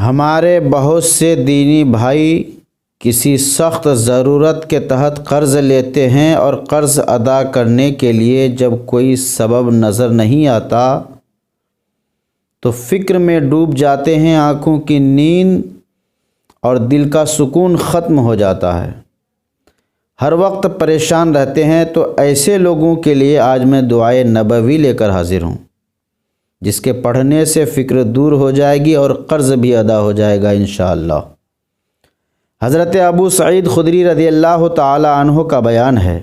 ہمارے بہت سے دینی بھائی کسی سخت ضرورت کے تحت قرض لیتے ہیں اور قرض ادا کرنے کے لیے جب کوئی سبب نظر نہیں آتا تو فکر میں ڈوب جاتے ہیں، آنکھوں کی نیند اور دل کا سکون ختم ہو جاتا ہے، ہر وقت پریشان رہتے ہیں۔ تو ایسے لوگوں کے لیے آج میں دعائے نبوی لے کر حاضر ہوں، جس کے پڑھنے سے فکر دور ہو جائے گی اور قرض بھی ادا ہو جائے گا انشاءاللہ۔ حضرت ابو سعید خدری رضی اللہ تعالی عنہ کا بیان ہے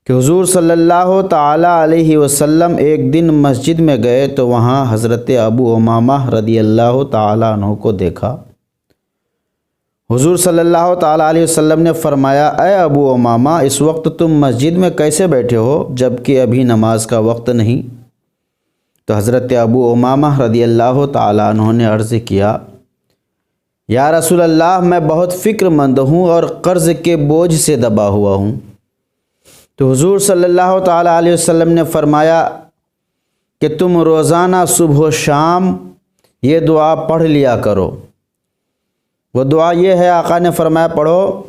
کہ حضور صلی اللہ تعالی علیہ وسلم ایک دن مسجد میں گئے تو وہاں حضرت ابو امامہ رضی اللہ تعالی عنہ کو دیکھا۔ حضور صلی اللہ تعالی علیہ وسلم نے فرمایا، اے ابو امامہ، اس وقت تم مسجد میں کیسے بیٹھے ہو جبکہ ابھی نماز کا وقت نہیں؟ تو حضرت ابو امامہ رضی اللہ تعالی عنہ نے عرض کیا، یا رسول اللہ، میں بہت فکر مند ہوں اور قرض کے بوجھ سے دبا ہوا ہوں۔ تو حضور صلی اللہ تعالی علیہ وسلم نے فرمایا کہ تم روزانہ صبح و شام یہ دعا پڑھ لیا کرو۔ وہ دعا یہ ہے، آقا نے فرمایا پڑھو،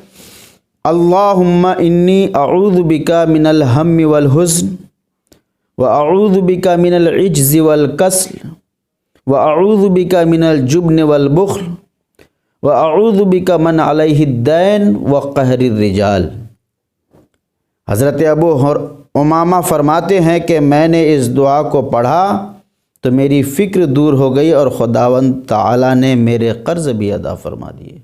اللہم انی اعوذ بک من الہم والحزن واعوذ بک من العجز والکسل واعوذ بک من الجبن والبخل واعوذ بک من علیہ الدین وقہر الرجال۔ حضرت ابو امامہ فرماتے ہیں کہ میں نے اس دعا کو پڑھا تو میری فکر دور ہو گئی اور خداوند تعالیٰ نے میرے قرض بھی ادا فرما دیے۔